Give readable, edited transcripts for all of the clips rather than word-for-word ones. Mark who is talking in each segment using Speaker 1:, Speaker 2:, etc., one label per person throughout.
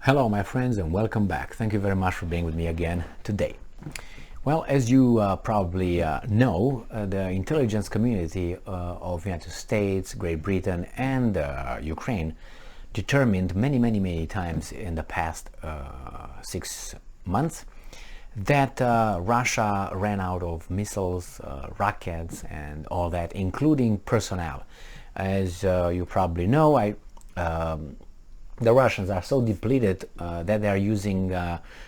Speaker 1: Hello my friends and welcome back. Thank you very much for being with me again today. Well, as you probably know, the intelligence community of the United States, Great Britain and Ukraine determined many times in the past 6 months that Russia ran out of missiles, rockets and all that, including personnel. As you probably know, the Russians are so depleted that they are using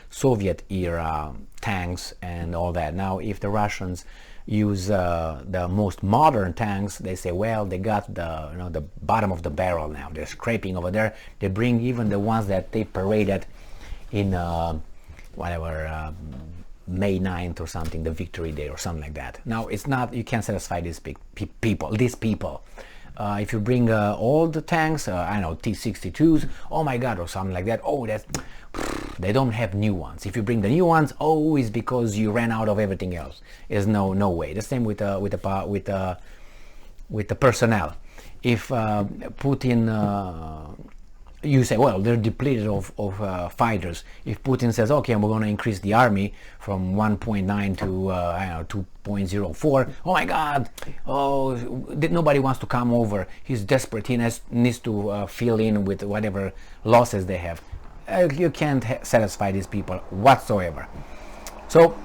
Speaker 1: Soviet-era tanks and all that. Now, if the Russians use the most modern tanks, they say, well, they got the bottom of the barrel now. They're scraping over there. They bring even the ones that they paraded in May 9th or something, the Victory Day or something like that. Now, it's not, you can't satisfy these people. If you bring old tanks, I know, T-62s, oh my god, or something like that, oh, they don't have new ones. If you bring the new ones, oh, it's because you ran out of everything else. There's no way. The same with the personnel. If Putin, you say, well, they're depleted of fighters. If Putin says, okay, we're going to increase the army from 1.9 to I don't know, 2.04, oh my god, oh, nobody wants to come over. He's desperate. He needs to fill in with whatever losses they have. You can't satisfy these people whatsoever. So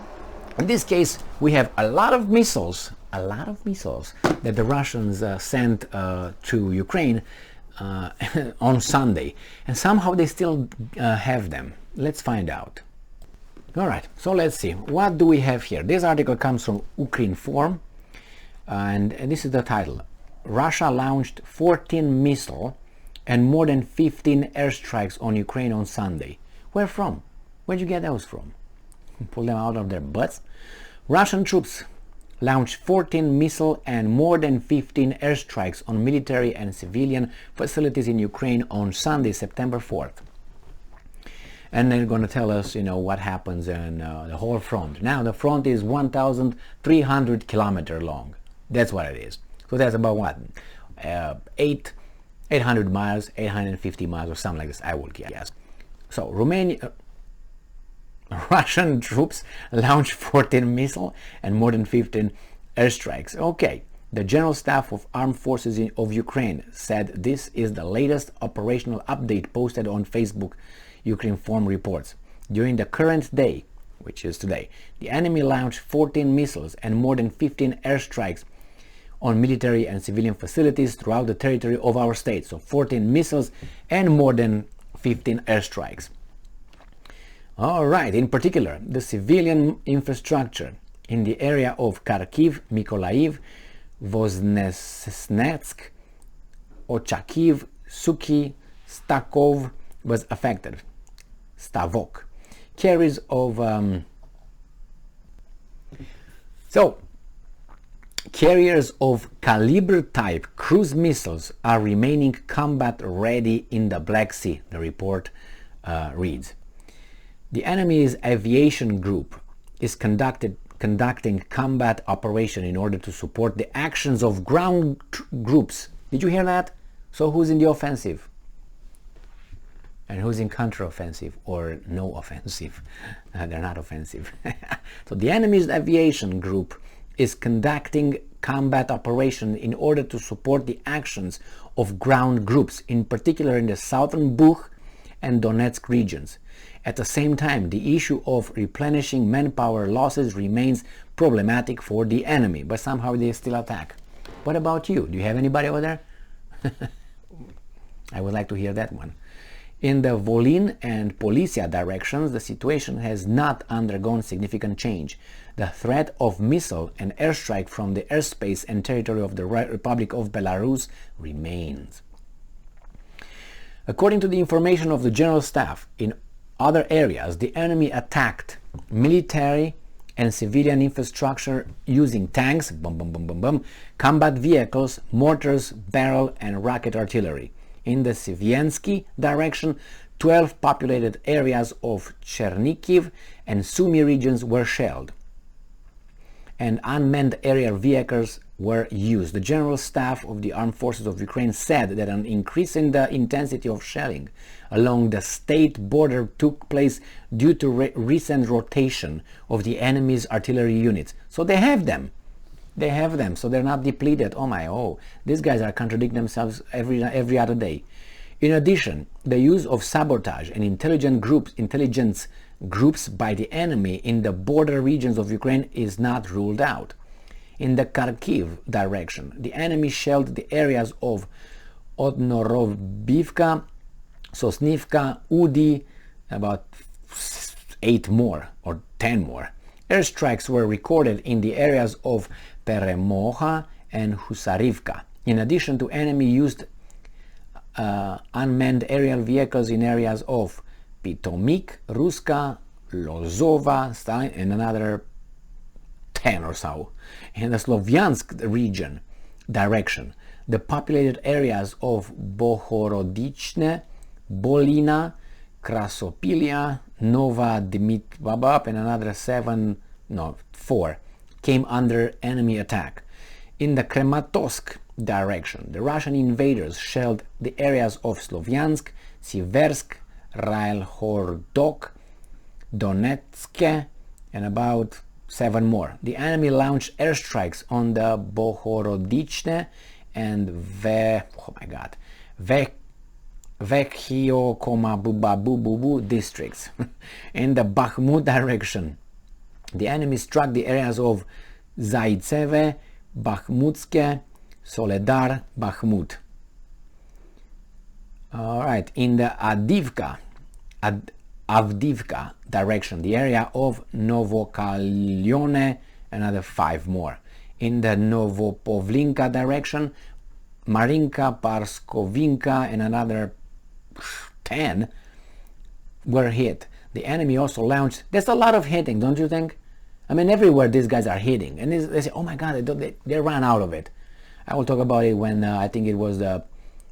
Speaker 1: in this case, we have a lot of missiles that the Russians sent to Ukraine on Sunday, and somehow they still have them. Let's find out. Alright, so let's see. What do we have here? This article comes from Ukrinform, and this is the title. Russia launched 14 missile and more than 15 airstrikes on Ukraine on Sunday. Where from? Where'd you get those from? Pull them out of their butts? Russian troops launched 14 missile and more than 15 airstrikes on military and civilian facilities in Ukraine on Sunday, September 4th. And they're going to tell us, what happens in the whole front. Now, the front is 1,300 kilometers long. That's what it is. So that's about what? 800 miles, 850 miles or something like this, I would guess. So, Russian troops launched 14 missile and more than 15 airstrikes. Okay, the General Staff of Armed Forces of Ukraine said this is the latest operational update posted on Facebook, Ukrinform reports. During the current day, which is today, the enemy launched 14 missiles and more than 15 airstrikes on military and civilian facilities throughout the territory of our state. So 14 missiles and more than 15 airstrikes. All right, in particular, the civilian infrastructure in the area of Kharkiv, Mykolaiv, Voznесensk, Ochakiv, Suki, Stakov was affected. Stavok. Carriers of Kalibr type cruise missiles are remaining combat ready in the Black Sea, the report reads. The enemy's aviation group is conducting combat operation in order to support the actions of ground groups. Did you hear that? So who's in the offensive? And who's in counteroffensive or no offensive? They're not offensive. So the enemy's aviation group is conducting combat operation in order to support the actions of ground groups, in particular in the southern Bukh and Donetsk regions. At the same time, the issue of replenishing manpower losses remains problematic for the enemy, but somehow they still attack. What about you? Do you have anybody over there? I would like to hear that one. In the Volyn and Polisia directions, the situation has not undergone significant change. The threat of missile and airstrike from the airspace and territory of the Republic of Belarus remains. According to the information of the General Staff, in other areas, the enemy attacked military and civilian infrastructure using tanks, combat vehicles, mortars, barrel and rocket artillery. In the Siviensky direction, 12 populated areas of Chernihiv and Sumy regions were shelled. and unmanned aerial vehicles were used. The General Staff of the Armed Forces of Ukraine said that an increase in the intensity of shelling along the state border took place due to recent rotation of the enemy's artillery units. So they have them. They have them, so they're not depleted. These guys are contradicting themselves every other day. In addition, the use of sabotage and intelligence groups by the enemy in the border regions of Ukraine is not ruled out. In the Kharkiv direction, the enemy shelled the areas of Odnorovivka, Sosnivka, Udi, about 8 more or 10 more. Airstrikes were recorded in the areas of Peremoha and Husarivka. In addition to enemy used unmanned aerial vehicles in areas of Pitomik, Ruska, Lozova, Stalin, and another 10 or so. In the Slovyansk region direction, the populated areas of Bohorodichne, Bolina, Krasopilia, Nova Dmitbabab, and another 4 came under enemy attack. In the Krematorsk direction, the Russian invaders shelled the areas of Slovyansk, Siversk, Railhordok, Donetsk, and about 7 more. The enemy launched airstrikes on the Bohorodichne and Vekhiokoma districts. In the Bakhmut direction, the enemy struck the areas of Zaitseve, Bakhmutske, Soledar, Bakhmut. Alright, in the Avdivka direction, the area of Novokalyone, another 5 more. In the Novopovlinka direction, Marinka, Parskovinka, and another 10 were hit. The enemy also launched, there's a lot of hitting, don't you think? I mean, everywhere these guys are hitting, and they say, oh my god, they ran out of it. I will talk about it when I think it was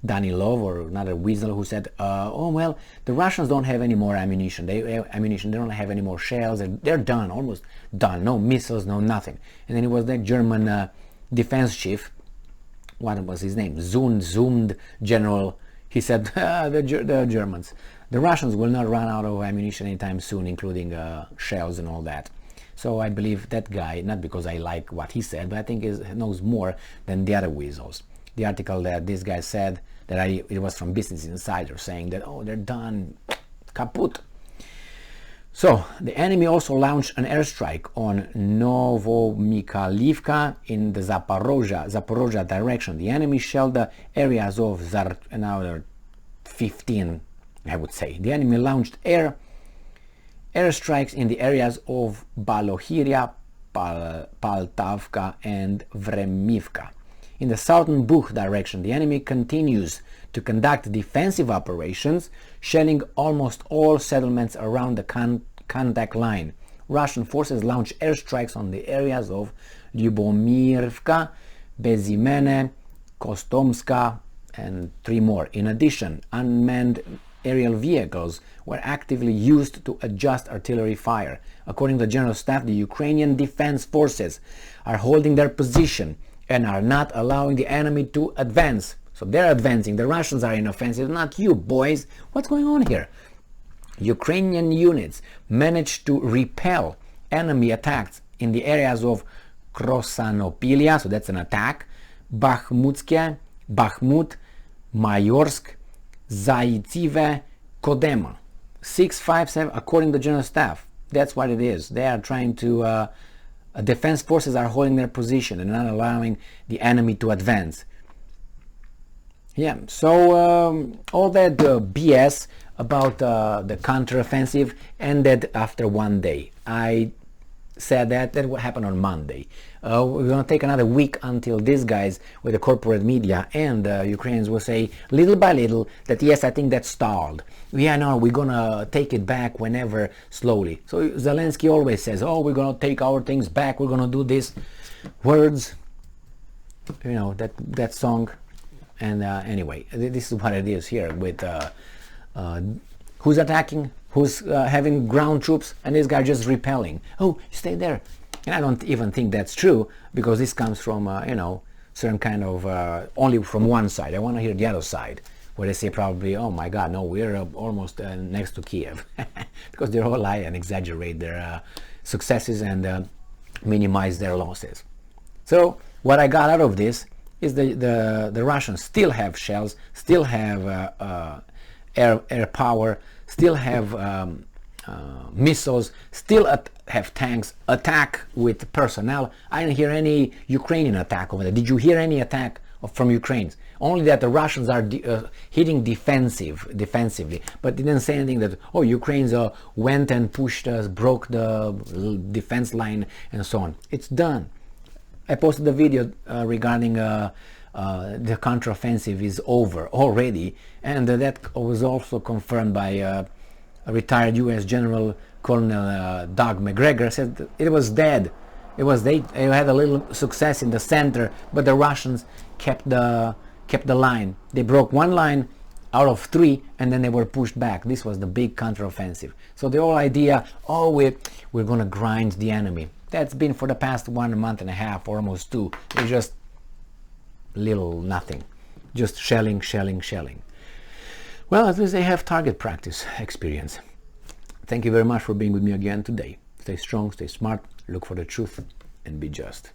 Speaker 1: Danilov or another Weasel who said, the Russians don't have any more ammunition. They don't have any more shells. They're done, almost done. No missiles, no nothing. And then it was that German defense chief, what was his name? Zund General. He said, the Germans, the Russians will not run out of ammunition anytime soon, including shells and all that. So I believe that guy, not because I like what he said, but I think he knows more than the other weasels. The article that this guy said, it was from Business Insider, saying that, they're done, kaput. So the enemy also launched an airstrike on Novomikhailivka in the Zaporozhye direction. The enemy shelled the areas of another 15, I would say. The enemy launched airstrikes in the areas of Balohiria, Paltavka, and Vremivka. In the southern Bukh direction, the enemy continues to conduct defensive operations, shelling almost all settlements around the contact line. Russian forces launched airstrikes on the areas of Lyubomirivka, Bezimene, Kostomska, and 3 more. In addition, unmanned aerial vehicles were actively used to adjust artillery fire. According to the General Staff, the Ukrainian Defense Forces are holding their position and are not allowing the enemy to advance. So they're advancing. The Russians are in offensive, not you, boys. What's going on here? Ukrainian units managed to repel enemy attacks in the areas of Krosanopilia, so that's an attack, Bakhmutske, Bakhmut, Mayorsk, Zaitsive, Kodema. 657, according to the General Staff. That's what it is. They are trying to, defense forces are holding their position and not allowing the enemy to advance. Yeah, so all that BS about the counteroffensive ended after 1 day. I said that would happen on Monday. We're going to take another week until these guys with the corporate media and Ukrainians will say little by little that yes, I think that's stalled. Yeah, no, we're going to take it back whenever, slowly. So Zelensky always says, oh, we're going to take our things back, we're going to do this. Words, you know, that song. And anyway, this is what it is here with who's attacking, who's having ground troops, and this guy just repelling. Oh, stay there. And I don't even think that's true, because this comes from, certain kind of, only from one side. I want to hear the other side, where they say probably, oh my God, no, we're almost next to Kiev. Because they all lie and exaggerate their successes and minimize their losses. So what I got out of this is the Russians still have shells, still have air power, still have missiles, still have tanks, attack with personnel. I didn't hear any Ukrainian attack over there. Did you hear any attack from Ukraine? Only that the Russians are hitting defensively, but didn't say anything that, oh, Ukrainians went and pushed us, broke the defense line, and so on. It's done. I posted a video regarding the counteroffensive is over already, and that was also confirmed by a retired U.S. General Colonel Doug McGregor. Said that it was dead. They had a little success in the center, but the Russians kept the line. They broke one line out of 3, and then they were pushed back. This was the big counteroffensive. So the whole idea, oh, we're going to grind the enemy. That's been for the past 1 month and a half, or almost 2. It's just little nothing. Just shelling. Well, at least they have target practice experience. Thank you very much for being with me again today. Stay strong, stay smart, look for the truth, and be just.